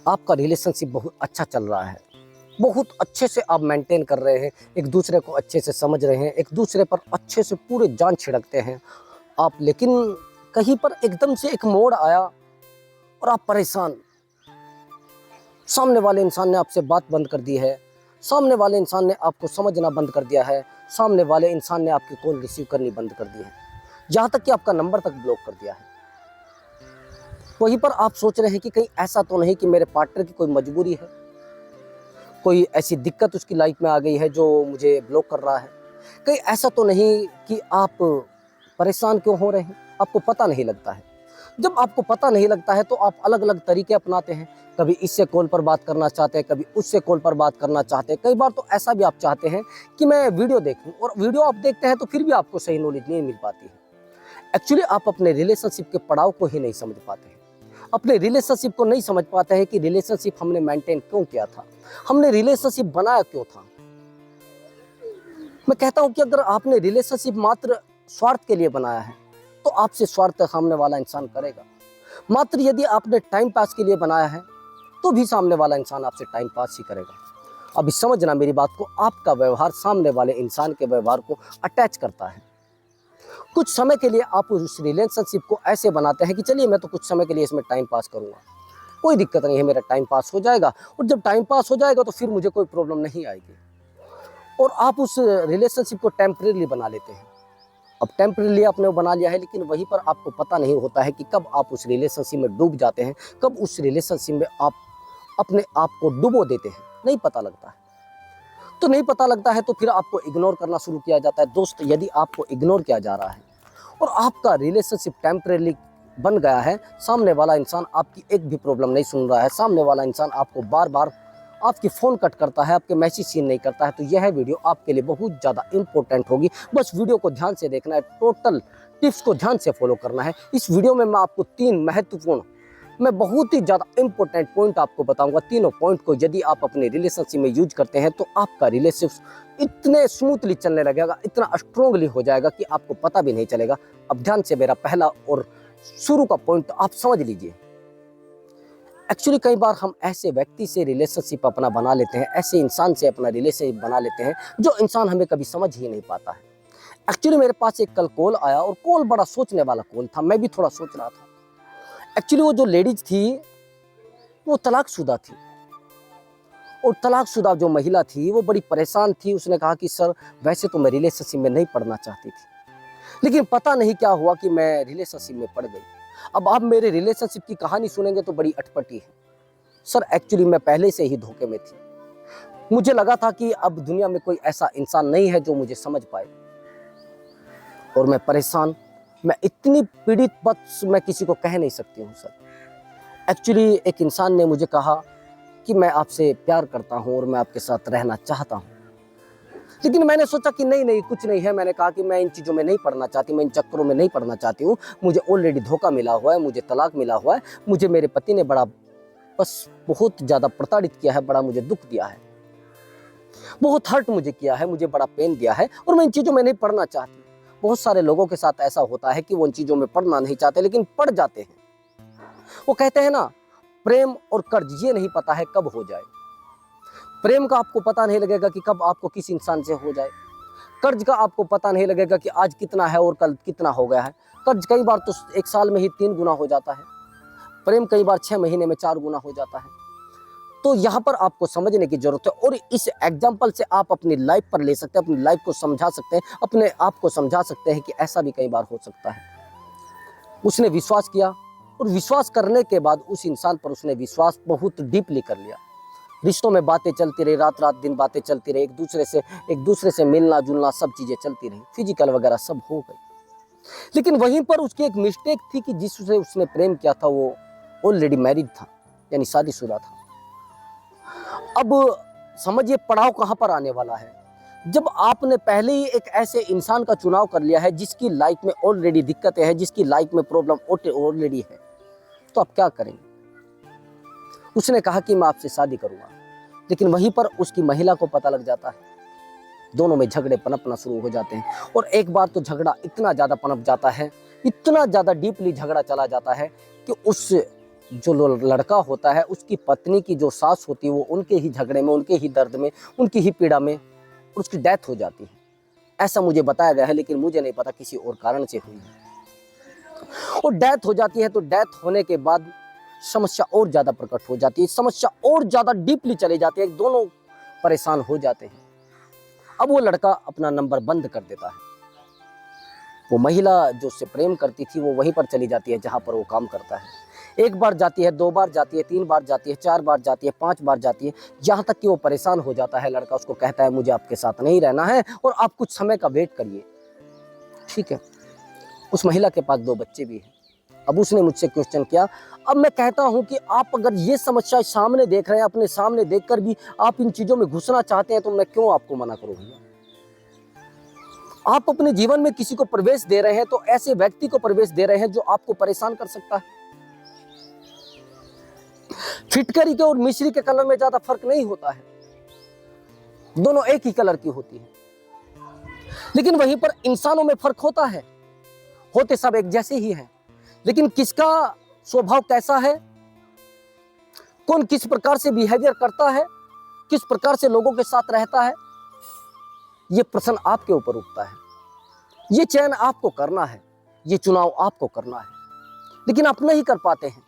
आपका रिलेशनशिप बहुत अच्छा चल रहा है, बहुत अच्छे से आप मेंटेन कर रहे हैं, एक दूसरे को अच्छे से समझ रहे हैं, एक दूसरे पर अच्छे से पूरे जान छिड़कते हैं आप, लेकिन कहीं पर एकदम से एक मोड़ आया और आप परेशान। सामने वाले इंसान ने आपसे बात बंद कर दी है, सामने वाले इंसान ने आपको समझना बंद कर दिया है, सामने वाले इंसान ने आपकी कॉल रिसीव करनी बंद कर दी है, यहाँ तक कि आपका नंबर तक ब्लॉक कर दिया है। वहीं पर आप सोच रहे हैं कि कहीं ऐसा तो नहीं कि मेरे पार्टनर की कोई मजबूरी है, कोई ऐसी दिक्कत उसकी लाइफ में आ गई है जो मुझे ब्लॉक कर रहा है। कहीं ऐसा तो नहीं कि आप परेशान क्यों हो रहे हैं, आपको पता नहीं लगता है। जब आपको पता नहीं लगता है तो आप अलग अलग तरीके अपनाते हैं, कभी इससे कॉल पर बात करना चाहते हैं, कभी उससे कॉल पर बात करना चाहते हैं। कई बार तो ऐसा भी आप चाहते हैं कि मैं वीडियो देखूं, और वीडियो आप देखते हैं तो फिर भी आपको सही नॉलेज नहीं मिल पाती है। एक्चुअली आप अपने रिलेशनशिप के पड़ाव को ही नहीं समझ पाते हैं, अपने रिलेशनशिप को नहीं समझ पाते हैं कि रिलेशनशिप हमने मेंटेन क्यों किया था, हमने रिलेशनशिप बनाया क्यों था। मैं कहता हूं कि अगर आपने रिलेशनशिप मात्र स्वार्थ के लिए बनाया है तो आपसे स्वार्थ सामने वाला इंसान करेगा। मात्र यदि आपने टाइम पास के लिए बनाया है तो भी सामने वाला इंसान आपसे टाइम पास ही करेगा। अभी समझना मेरी बात को, आपका व्यवहार सामने वाले इंसान के व्यवहार को अटैच करता है। कुछ समय के लिए आप उस रिलेशनशिप को ऐसे बनाते हैं कि चलिए मैं तो कुछ समय के लिए इसमें टाइम पास करूंगा, कोई दिक्कत नहीं है, मेरा टाइम पास हो जाएगा, और जब टाइम पास हो जाएगा तो फिर मुझे कोई प्रॉब्लम नहीं आएगी। और आप उस रिलेशनशिप को टेम्परेरी बना लेते हैं। अब टेम्परेरी आपने वो बना लिया है, लेकिन वहीं पर आपको पता नहीं होता है कि कब आप उस रिलेशनशिप में डूब जाते हैं, कब उस रिलेशनशिप में आप अपने आप को डुबो देते हैं, नहीं पता लगता है। तो नहीं पता लगता है तो फिर आपको इग्नोर करना शुरू किया जाता है। दोस्त, यदि आपको इग्नोर किया जा रहा है और आपका रिलेशनशिप टेम्परेरी बन गया है, सामने वाला इंसान आपकी एक भी प्रॉब्लम नहीं सुन रहा है, सामने वाला इंसान आपको बार बार आपकी फ़ोन कट करता है, आपके मैसेज सीन नहीं करता है, तो यह वीडियो आपके लिए बहुत ज़्यादा इंपॉर्टेंट होगी। बस वीडियो को ध्यान से देखना है, टोटल टिप्स को ध्यान से फॉलो करना है। इस वीडियो में मैं आपको 3 महत्वपूर्ण, मैं बहुत ही ज़्यादा इंपॉर्टेंट पॉइंट आपको बताऊंगा। तीनों पॉइंट को यदि आप अपने रिलेशनशिप में यूज करते हैं तो आपका रिलेशनशिप इतने स्मूथली चलने लगेगा, इतना स्ट्रोंगली हो जाएगा कि आपको पता भी नहीं चलेगा। अब ध्यान से मेरा पहला और शुरू का पॉइंट आप समझ लीजिए। एक्चुअली कई बार हम ऐसे व्यक्ति से रिलेशनशिप अपना बना लेते हैं, ऐसे इंसान से अपना रिलेशनशिप बना लेते हैं जो इंसान हमें कभी समझ ही नहीं पाता है। एक्चुअली मेरे पास एक कल कॉल आया और कॉल बड़ा सोचने वाला कॉल था, मैं भी थोड़ा सोच रहा था। एक्चुअली वो जो लेडीज थी वो तलाकशुदा थी, और तलाकशुदा जो महिला थी वो बड़ी परेशान थी। उसने कहा कि सर, वैसे तो मैं रिलेशनशिप में नहीं पढ़ना चाहती थी, लेकिन पता नहीं क्या हुआ कि मैं रिलेशनशिप में पड़ गई। अब आप मेरे रिलेशनशिप की कहानी सुनेंगे तो बड़ी अटपटी है। सर, एक्चुअली मैं पहले से ही धोखे में थी। मुझे लगा था कि अब दुनिया में कोई ऐसा इंसान नहीं है जो मुझे समझ पाए, और मैं परेशान, मैं इतनी पीड़ित, बस मैं किसी को कह नहीं सकती हूँ सर। एक्चुअली एक इंसान ने मुझे कहा कि मैं आपसे प्यार करता हूँ और मैं आपके साथ रहना चाहता हूँ, लेकिन मैंने सोचा कि नहीं नहीं, कुछ नहीं है। मैंने कहा कि मैं इन चीज़ों में नहीं पढ़ना चाहती, मैं इन चक्करों में नहीं पढ़ना चाहती हूँ। मुझे ऑलरेडी धोखा मिला हुआ है, मुझे तलाक मिला हुआ है, मुझे मेरे पति ने बड़ा, बस बहुत ज़्यादा प्रताड़ित किया है, बड़ा मुझे दुख दिया है, बहुत हर्ट मुझे किया है, मुझे बड़ा पेन दिया है, और मैं इन चीज़ों में नहीं पढ़ना चाहती। बहुत सारे लोगों के साथ ऐसा होता है कि वो इन चीज़ों में पढ़ना नहीं चाहते लेकिन पढ़ जाते हैं। वो कहते हैं ना, प्रेम और कर्ज ये नहीं पता है कब हो जाए। प्रेम का आपको पता नहीं लगेगा कि कब आपको किस इंसान से हो जाए, कर्ज का आपको पता नहीं लगेगा कि आज कितना है और कल कितना हो गया है। कर्ज कई बार तो 1 साल में ही 3 गुना हो जाता है, प्रेम कई बार 6 महीने में 4 गुना हो जाता है। तो यहाँ पर आपको समझने की जरूरत है, और इस एग्जाम्पल से आप अपनी लाइफ पर ले सकते हैं, अपनी लाइफ को समझा सकते हैं, अपने आप को समझा सकते हैं कि ऐसा भी कई बार हो सकता है। उसने विश्वास किया, और विश्वास करने के बाद उस इंसान पर उसने विश्वास बहुत डीपली कर लिया। रिश्तों में बातें चलती रही, रात रात दिन बातें चलती रही, एक दूसरे से मिलना जुलना सब चीज़ें चलती रही, फिजिकल वगैरह सब हो गई। लेकिन वहीं पर उसकी एक मिस्टेक थी कि जिससे उसने प्रेम किया था वो ऑलरेडी मैरिड था, यानी शादीशुदा था। अब समझिए पड़ाव कहाँ पर आने वाला है। जब आपने पहले ही एक ऐसे इंसान का चुनाव कर लिया है जिसकी लाइफ में ऑलरेडी दिक्कतें हैं, जिसकी लाइफ में प्रॉब्लम ऑलरेडी है, तो आप क्या करेंगे। उसने कहा कि मैं आपसे शादी करूंगा, लेकिन वहीं पर उसकी महिला को पता लग जाता है, दोनों में झगड़े पनपना शुरू हो जाते हैं। और एक बार तो झगड़ा इतना ज़्यादा पनप जाता है, इतना ज़्यादा डीपली झगड़ा चला जाता है कि उस लड़का होता है उसकी पत्नी की जो सास होती है वो उनके ही झगड़े में, उनके ही दर्द में, उनकी ही पीड़ा में उसकी डेथ हो जाती है। ऐसा मुझे बताया गया है, लेकिन मुझे नहीं पता किसी और कारण से हुई है। और डेथ हो जाती है तो डेथ होने के बाद समस्या और ज़्यादा प्रकट हो जाती है, समस्या और ज़्यादा डीपली चले जाती है, दोनों परेशान हो जाते हैं। अब वो लड़का अपना नंबर बंद कर देता है। वो महिला जो उससे प्रेम करती थी वो वहीं पर चली जाती है जहाँ पर वो काम करता है। एक बार जाती है, 2 बार जाती है, 3 बार जाती है, 4 बार जाती है, 5 बार जाती है, जहाँ तक कि वो परेशान हो जाता है। लड़का उसको कहता है मुझे आपके साथ नहीं रहना है और आप कुछ समय का वेट करिए। ठीक है, उस महिला के पास 2 बच्चे भी हैं। अब उसने मुझसे क्वेश्चन किया। अब मैं कहता हूं कि आप अगर ये समस्या सामने देख रहे हैं, अपने सामने देखकर भी आप इन चीजों में घुसना चाहते हैं, तो मैं क्यों आपको मना करूं भैया। आप अपने जीवन में किसी को प्रवेश दे रहे हैं तो ऐसे व्यक्ति को प्रवेश दे रहे हैं जो आपको परेशान कर सकता है। फिटकरी के और मिश्री के कलर में ज्यादा फर्क नहीं होता है, दोनों एक ही कलर की होती है। लेकिन वहीं पर इंसानों में फर्क होता है, होते सब एक जैसे ही हैं, लेकिन किसका स्वभाव कैसा है, कौन किस प्रकार से बिहेवियर करता है, किस प्रकार से लोगों के साथ रहता है, ये प्रश्न आपके ऊपर उठता है। ये चयन आपको करना है, ये चुनाव आपको करना है, लेकिन आप नहीं कर पाते हैं।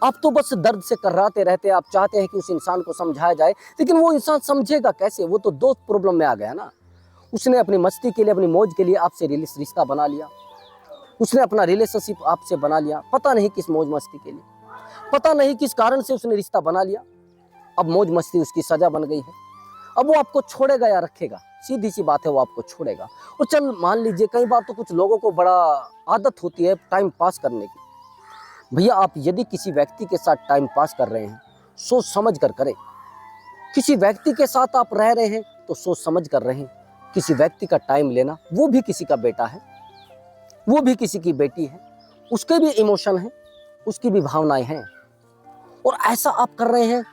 आप तो बस दर्द से कर्राते रहते हैं। आप चाहते हैं कि उस इंसान को समझाया जाए, लेकिन वो इंसान समझेगा कैसे। वो तो दोस्त प्रॉब्लम में आ गया ना। उसने अपनी मस्ती के लिए, अपनी मौज के लिए आपसे रिश्ता बना लिया, उसने अपना रिलेशनशिप आपसे बना लिया, पता नहीं किस मौज मस्ती के लिए, पता नहीं किस कारण से उसने रिश्ता बना लिया। अब मौज मस्ती उसकी सजा बन गई है। अब वो आपको छोड़ेगा या रखेगा? सीधी सी बात है, वो आपको छोड़ेगा। और चल मान लीजिए, कई बार तो कुछ लोगों को बड़ा आदत होती है टाइम पास करने की। भैया आप यदि किसी व्यक्ति के साथ टाइम पास कर रहे हैं, सोच समझ कर करें। किसी व्यक्ति के साथ आप रह रहे हैं तो सोच समझ कर रहें। किसी व्यक्ति का टाइम लेना, वो भी किसी का बेटा है, वो भी किसी की बेटी है, उसके भी इमोशन है, उसकी भी भावनाएं हैं, और ऐसा आप कर रहे हैं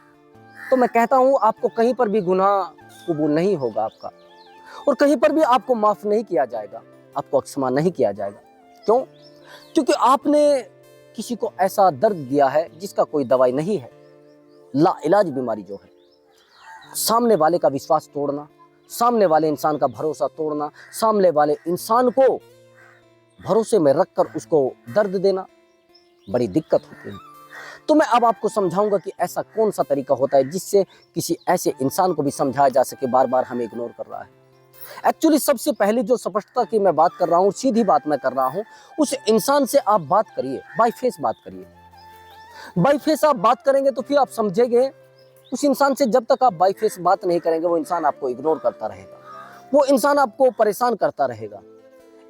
तो मैं कहता हूं आपको कहीं पर भी गुनाह कबूल नहीं होगा आपका, और कहीं पर भी आपको माफ नहीं किया जाएगा, आपको क्षमा नहीं किया जाएगा। क्यों? क्योंकि आपने किसी को ऐसा दर्द दिया है जिसका कोई दवाई नहीं है, लाइलाज बीमारी जो है। सामने वाले का विश्वास तोड़ना, सामने वाले इंसान का भरोसा तोड़ना, सामने वाले इंसान को भरोसे में रखकर उसको दर्द देना, बड़ी दिक्कत होती है। तो मैं अब आपको समझाऊंगा कि ऐसा कौन सा तरीका होता है जिससे किसी ऐसे इंसान को भी समझाया जा सके बार बार हमें इग्नोर कर रहा है। एक्चुअली सबसे पहले जो स्पष्टता की मैं बात कर रहा हूँ, सीधी बात मैं कर रहा हूँ, उस इंसान से आप बात करिए, बाय फेस बात करिए। बाय फेस आप बात करेंगे तो फिर आप समझेंगे। उस इंसान से जब तक आप बाय फेस बात नहीं करेंगे, वो इंसान आपको इग्नोर करता रहेगा, वो इंसान आपको परेशान करता रहेगा।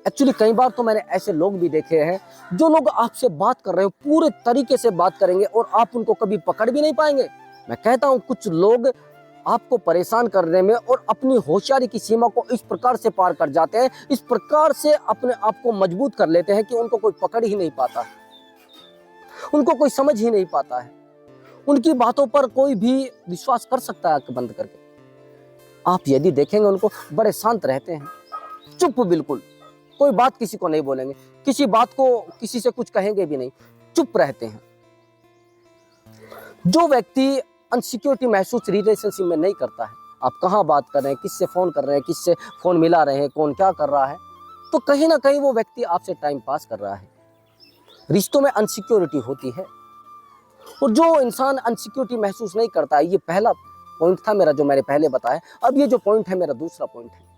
एक्चुअली कई बार तो मैंने ऐसे लोग भी देखे हैं, जो लोग आपसे बात कर रहे हो पूरे तरीके से बात करेंगे और आप उनको कभी पकड़ भी नहीं पाएंगे। मैं कहता हूं कुछ लोग आपको परेशान करने में और अपनी होशियारी की सीमा को इस प्रकार से पार कर जाते हैं, इस प्रकार से अपने आप को मजबूत कर लेते हैं कि उनको कोई पकड़ ही नहीं पाता, उनको कोई समझ ही नहीं पाता है। उनकी बातों पर कोई भी विश्वास कर सकता है आंखें बंद करके। आप यदि देखेंगे उनको, बड़े शांत रहते हैं, चुप, बिल्कुल कोई बात किसी को नहीं बोलेंगे, किसी बात को किसी से कुछ कहेंगे भी नहीं, चुप रहते हैं। जो व्यक्ति अनसिक्योरिटी महसूस रिलेशनशिप में नहीं करता है, आप कहाँ बात कर रहे हैं, किससे फोन कर रहे हैं, किससे फोन मिला रहे हैं, कौन क्या कर रहा है, तो कहीं ना कहीं वो व्यक्ति आपसे टाइम पास कर रहा है। रिश्तों में अनसिक्योरिटी होती है, और जो इंसान अनसिक्योरिटी महसूस नहीं करता है, ये पहला पॉइंट था मेरा जो मैंने पहले बताया। अब ये जो पॉइंट है मेरा दूसरा पॉइंट है।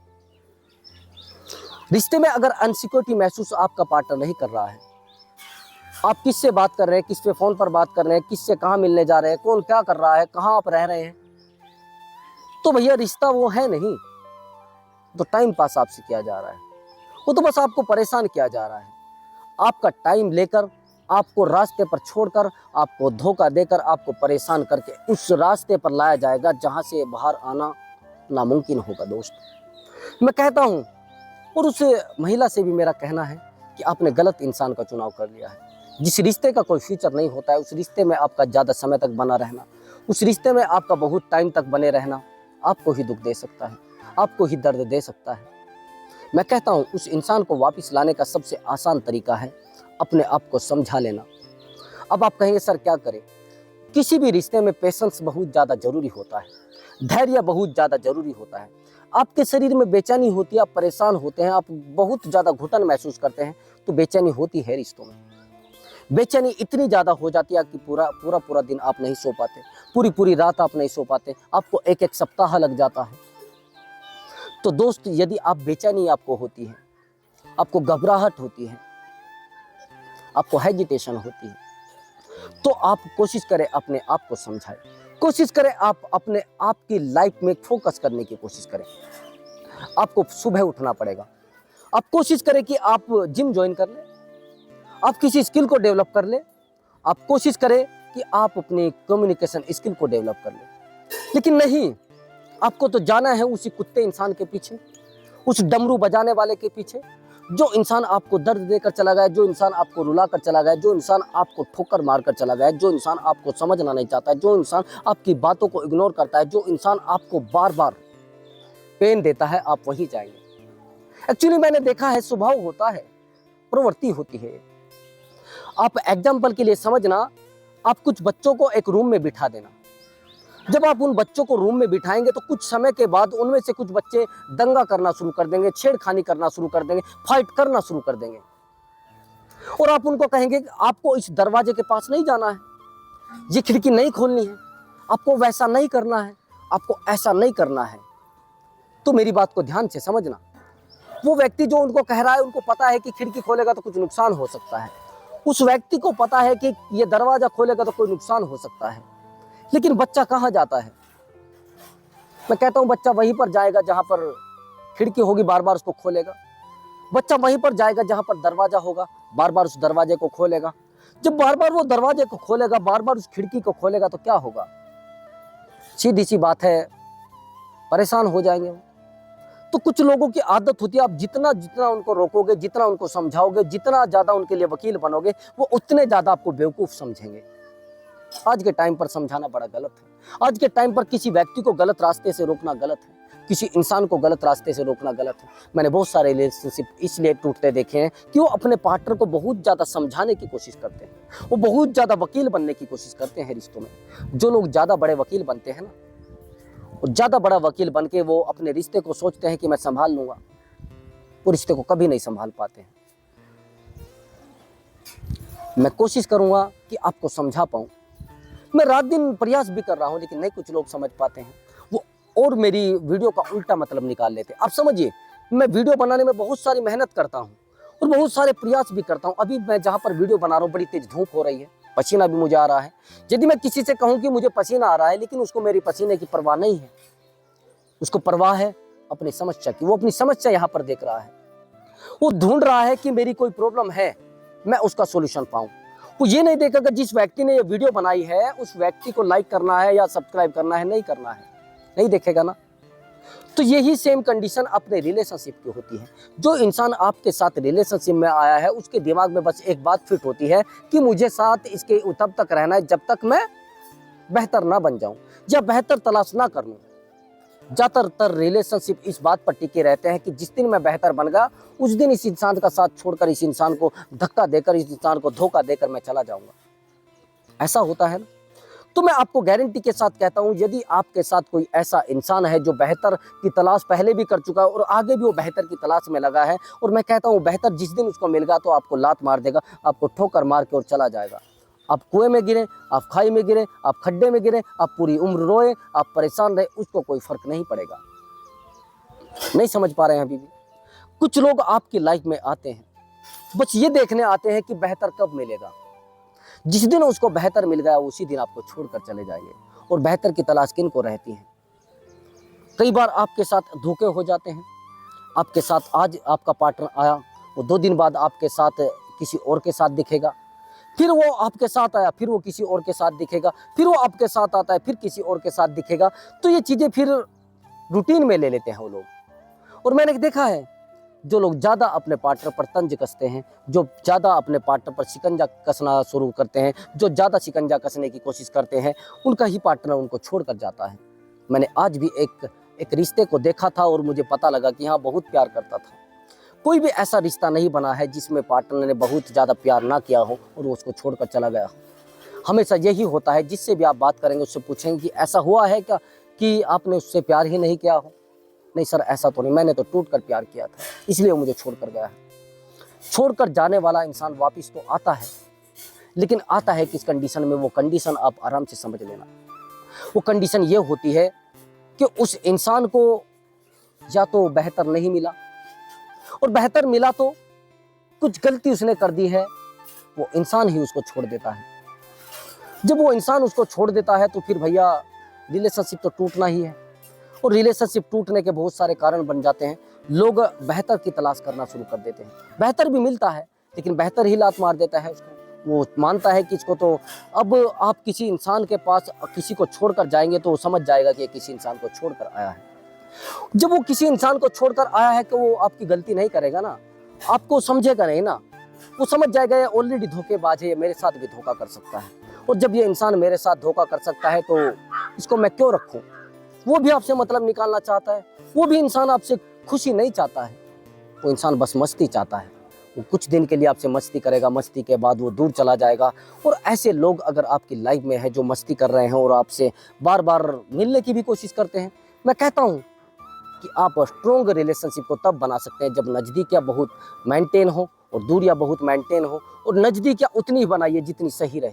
रिश्ते में अगर अनसिक्योरिटी महसूस आपका पार्टनर नहीं कर रहा है, आप किससे बात कर रहे हैं, किस पे फोन पर बात कर रहे हैं, किससे कहाँ मिलने जा रहे हैं, कौन क्या कर रहा है, कहाँ आप रह रहे हैं, तो भैया रिश्ता वो है नहीं। तो टाइम पास आपसे किया जा रहा है, वो तो बस आपको परेशान किया जा रहा है। आपका टाइम लेकर, आपको रास्ते पर छोड़कर, आपको धोखा देकर, आपको परेशान करके उस रास्ते पर लाया जाएगा जहां से बाहर आना नामुमकिन होगा दोस्त। मैं कहता हूं, और उस महिला से भी मेरा कहना है कि आपने गलत इंसान का चुनाव कर लिया है। जिस रिश्ते का कोई फ्यूचर नहीं होता है, उस रिश्ते में आपका ज़्यादा समय तक बना रहना, उस रिश्ते में आपका बहुत टाइम तक बने रहना आपको ही दुख दे सकता है, आपको ही दर्द दे सकता है। मैं कहता हूँ उस इंसान को वापस लाने का सबसे आसान तरीका है अपने आप को समझा लेना, अब आप कहेंगे सर क्या करें? किसी भी रिश्ते में पेशेंस बहुत ज़्यादा जरूरी होता है, धैर्य बहुत ज़्यादा जरूरी होता है। आपके शरीर में बेचैनी होती है, आप परेशान होते हैं, आप बहुत ज़्यादा घुटन महसूस करते हैं, तो बेचैनी होती है रिश्तों में। बेचैनी इतनी ज़्यादा हो जाती है कि पूरा दिन आप नहीं सो पाते, पूरी रात आप नहीं सो पाते, आपको एक सप्ताह लग जाता है। तो दोस्त, यदि आप बेचैनी आपको होती है, आपको घबराहट होती है, आपको हेजिटेशन होती है, तो आप कोशिश करें अपने आप को समझाएं, कोशिश करें आप अपने आप की लाइफ में फोकस करने की कोशिश करें। आपको सुबह उठना पड़ेगा, आप कोशिश करें कि आप जिम ज्वाइन कर लें, आप किसी स्किल को डेवलप कर लें, आप कोशिश करें कि आप अपनी कम्युनिकेशन स्किल को डेवलप कर लें। लेकिन नहीं, आपको तो जाना है उसी कुत्ते इंसान के पीछे, उस डमरू बजाने वाले के पीछे, जो इंसान आपको दर्द देकर चला गया, जो इंसान आपको रुला कर चला गया, जो इंसान आपको ठोकर मार कर चला गया, जो इंसान आपको समझना नहीं चाहता है, जो इंसान आपकी बातों को इग्नोर करता है, जो इंसान आपको बार बार पेन देता है, आप वही जाएंगे। एक्चुअली मैंने देखा है, स्वभाव होता है, प्रवृत्ति होती है। आप एग्जाम्पल के लिए समझना, आप कुछ बच्चों को एक रूम में बिठा देना, जब आप उन बच्चों को रूम में बिठाएंगे तो कुछ समय के बाद उनमें से कुछ बच्चे दंगा करना शुरू कर देंगे, छेड़खानी करना शुरू कर देंगे, फाइट करना शुरू कर देंगे, और आप उनको कहेंगे कि आपको इस दरवाजे के पास नहीं जाना है, ये खिड़की नहीं खोलनी है, आपको वैसा नहीं करना है, आपको ऐसा नहीं करना है। तो मेरी बात को ध्यान से समझना, वो व्यक्ति जो उनको कह रहा है, उनको पता है कि खिड़की खोलेगा तो कुछ नुकसान हो सकता है, उस व्यक्ति को पता है कि ये दरवाजा खोलेगा तो कोई नुकसान हो सकता है। लेकिन बच्चा कहाँ जाता है? मैं कहता हूँ बच्चा वहीं पर जाएगा जहां पर खिड़की होगी, बार बार उसको खोलेगा। बच्चा वहीं पर जाएगा जहां पर दरवाजा होगा, बार बार उस दरवाजे को खोलेगा। जब बार बार वो दरवाजे को खोलेगा, बार बार उस खिड़की को खोलेगा, तो क्या होगा? सीधी सी बात है, परेशान हो जाएंगे। तो कुछ लोगों की आदत होती है, आप जितना जितना उनको रोकोगे, जितना उनको समझाओगे, जितना ज्यादा उनके लिए वकील बनोगे, वो उतने ज्यादा आपको बेवकूफ समझेंगे। आज के टाइम पर समझाना बड़ा गलत है। आज के टाइम पर किसी व्यक्ति को गलत रास्ते से रोकना गलत है, किसी इंसान को गलत रास्ते से रोकना गलत है। मैंने बहुत सारे रिलेशनशिप इसलिए टूटते देखे हैं कि वो अपने पार्टनर को बहुत ज़्यादा समझाने की कोशिश करते हैं, वो बहुत ज़्यादा वकील बनने की कोशिश करते हैं रिश्तों में। जो लोग ज़्यादा बड़े वकील बनते हैं ना, वो ज़्यादा बड़ा वकील बन के वो अपने रिश्ते को सोचते हैं कि मैं संभाल लूँगा, वो रिश्ते को कभी नहीं संभाल पाते हैं। मैं कोशिश करूँगा कि आपको समझा पाऊँ, मैं रात दिन प्रयास भी कर रहा हूं, लेकिन नहीं कुछ लोग समझ पाते हैं, वो और मेरी वीडियो का उल्टा मतलब निकाल लेते हैं। आप समझिए, मैं वीडियो बनाने में बहुत सारी मेहनत करता हूं और बहुत सारे प्रयास भी करता हूं। अभी मैं जहां पर वीडियो बना रहा हूं, बड़ी तेज धूप हो रही है, पसीना भी मुझे आ रहा है। यदि मैं किसी से कहूं कि मुझे पसीना आ रहा है, लेकिन उसको मेरी पसीने की परवाह नहीं है, उसको परवाह है अपनी समस्या की, वो अपनी समस्या यहाँ पर देख रहा है, वो ढूंढ रहा है कि मेरी कोई प्रॉब्लम है, मैं उसका सोल्यूशन पाऊं। वो ये नहीं देखेगा जिस व्यक्ति ने ये वीडियो बनाई है उस व्यक्ति को लाइक करना है या सब्सक्राइब करना है, नहीं करना है, नहीं देखेगा ना। तो यही सेम कंडीशन अपने रिलेशनशिप की होती है। जो इंसान आपके साथ रिलेशनशिप में आया है, उसके दिमाग में बस एक बात फिट होती है कि मुझे साथ इसके तब तक रहना है जब तक मैं बेहतर ना बन जाऊं या बेहतर तलाश ना कर लूं। ज्यादातर रिलेशनशिप इस बात पर टिके रहते हैं कि जिस दिन मैं बेहतर बन गया, उस दिन इस इंसान का साथ छोड़कर, इस इंसान को धक्का देकर, इस इंसान को धोखा देकर मैं चला जाऊंगा। ऐसा होता है ना। तो मैं आपको गारंटी के साथ कहता हूं, यदि आपके साथ कोई ऐसा इंसान है जो बेहतर की तलाश पहले भी कर चुका है और आगे भी वो बेहतर की तलाश में लगा है, और मैं कहता हूं बेहतर जिस दिन उसको मिल गया तो आपको लात मार देगा, आपको ठोकर मार के और चला जाएगा। आप कुएं में गिरे, आप खाई में गिरे, आप खड्डे में गिरे, आप पूरी उम्र रोए, आप परेशान रहे, उसको कोई फर्क नहीं पड़ेगा। नहीं समझ पा रहे हैं अभी भी। कुछ लोग आपकी लाइफ में आते हैं, बस ये देखने आते हैं कि बेहतर कब मिलेगा। जिस दिन उसको बेहतर मिल गया उसी दिन आपको छोड़कर चले जाएंगे। और बेहतर की तलाश किन को रहती है? कई बार आपके साथ धोखे हो जाते हैं। आपके साथ आज आपका पार्टनर आया, वो 2 दिन बाद आपके साथ किसी और के साथ दिखेगा, फिर वो आपके साथ आया, फिर वो किसी और के साथ दिखेगा, फिर वो आपके साथ आता है, फिर किसी और के साथ दिखेगा। तो ये चीज़ें फिर रूटीन में ले लेते हैं वो लोग। और मैंने देखा है, जो लोग ज़्यादा अपने पार्टनर पर तंज कसते हैं, जो ज़्यादा अपने पार्टनर पर शिकंजा कसना शुरू करते हैं, जो ज़्यादा शिकंजा कसने की कोशिश करते हैं, उनका ही पार्टनर उनको छोड़कर जाता है। मैंने आज भी एक रिश्ते को देखा था और मुझे पता लगा कि हाँ, बहुत प्यार करता था। कोई भी ऐसा रिश्ता नहीं बना है जिसमें पार्टनर ने बहुत ज़्यादा प्यार ना किया हो और वो उसको छोड़कर चला गया हो। हमेशा यही होता है, जिससे भी आप बात करेंगे उससे पूछेंगे कि ऐसा हुआ है क्या कि आपने उससे प्यार ही नहीं किया हो। नहीं सर, ऐसा तो नहीं, मैंने तो टूट कर प्यार किया था, इसलिए वो मुझे छोड़कर गया है। छोड़कर जाने वाला इंसान वापस तो आता है, लेकिन आता है किस कंडीशन में, वो कंडीशन आप आराम से समझ लेना। वो कंडीशन ये होती है कि उस इंसान को या तो बेहतर नहीं मिला, और बेहतर मिला तो कुछ गलती उसने कर दी है, वो इंसान ही उसको छोड़ देता है। जब वो इंसान उसको छोड़ देता है तो फिर भैया रिलेशनशिप तो टूटना ही है, और रिलेशनशिप टूटने के बहुत सारे कारण बन जाते हैं। लोग बेहतर की तलाश करना शुरू कर देते हैं, बेहतर भी मिलता है लेकिन बेहतर ही लात मार देता है उसको। वो मानता है कि इसको तो, अब आप किसी इंसान के पास किसी को छोड़कर जाएंगे तो वो समझ जाएगा कि किसी इंसान को छोड़कर आया है। जब वो किसी इंसान को छोड़कर आया है तो वो आपकी गलती नहीं करेगा ना, आपको समझेगा नहीं ना, वो समझ जाएगा ये ऑलरेडी धोखेबाज है, ये मेरे साथ भी धोखा कर सकता है, और जब ये इंसान मेरे साथ धोखा कर सकता है तो इसको मैं क्यों रखूं। वो भी आपसे मतलब निकालना चाहता है, वो भी इंसान आपसे खुशी नहीं चाहता है, वो इंसान बस मस्ती चाहता है। वो कुछ दिन के लिए आपसे मस्ती करेगा, मस्ती के बाद वो दूर चला जाएगा। और ऐसे लोग अगर आपकी लाइफ में है जो मस्ती कर रहे हैं और आपसे बार बार मिलने की भी कोशिश करते हैं, मैं कहता हूँ कि आप स्ट्रॉन्ग रिलेशनशिप को तब बना सकते हैं जब नज़दीकियाँ बहुत मेंटेन हो और दूरियाँ बहुत मेंटेन हो। और नज़दीकियाँ उतनी ही बनाइए जितनी सही रहे,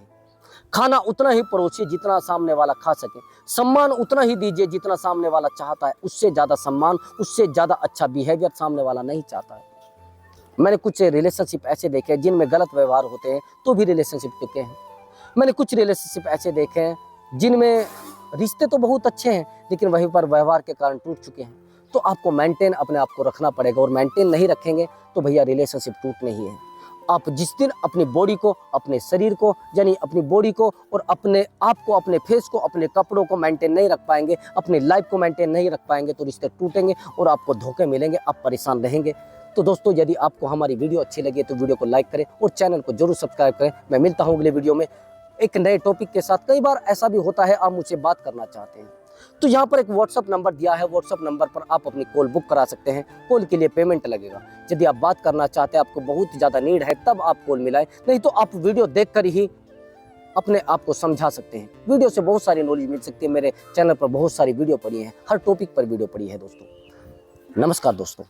खाना उतना ही परोसिए जितना सामने वाला खा सके, सम्मान उतना ही दीजिए जितना सामने वाला चाहता है। उससे ज़्यादा सम्मान, उससे ज़्यादा अच्छा बिहेवियर सामने वाला नहीं चाहता है। मैंने कुछ रिलेशनशिप ऐसे देखे हैं जिनमें गलत व्यवहार होते हैं तो भी रिलेशनशिप टिके हैं। मैंने कुछ रिलेशनशिप ऐसे देखे हैं जिनमें रिश्ते तो बहुत अच्छे हैं लेकिन वहीं पर व्यवहार के कारण टूट चुके हैं। तो आपको मेंटेन अपने आप को रखना पड़ेगा, और मेंटेन नहीं रखेंगे तो भैया रिलेशनशिप टूटने ही है। आप जिस दिन अपनी बॉडी को, अपने शरीर को, यानी अपनी बॉडी को और अपने आप को, अपने फेस को, अपने कपड़ों को मेंटेन नहीं रख पाएंगे, अपनी लाइफ को मेंटेन नहीं रख पाएंगे तो रिश्ते टूटेंगे और आपको धोखे मिलेंगे, आप परेशान रहेंगे। तो दोस्तों, यदि आपको हमारी वीडियो अच्छी लगी तो वीडियो को लाइक करें और चैनल को जरूर सब्सक्राइब करें। मैं मिलता हूँ अगले वीडियो में एक नए टॉपिक के साथ। कई बार ऐसा भी होता है आप मुझसे बात करना चाहते हैं तो यहाँ पर एक व्हाट्सअप नंबर दिया है, व्हाट्सअप नंबर पर आप अपनी कॉल बुक करा सकते हैं। कॉल के लिए पेमेंट लगेगा। यदि आप बात करना चाहते हैं, आपको बहुत ज़्यादा नीड है, तब आप कॉल मिलाएं, नहीं तो आप वीडियो देखकर ही अपने आप को समझा सकते हैं। वीडियो से बहुत सारी नॉलेज मिल सकती है। मेरे चैनल पर बहुत सारी वीडियो पड़ी है, हर टॉपिक पर वीडियो पड़ी है दोस्तों। नमस्कार दोस्तों।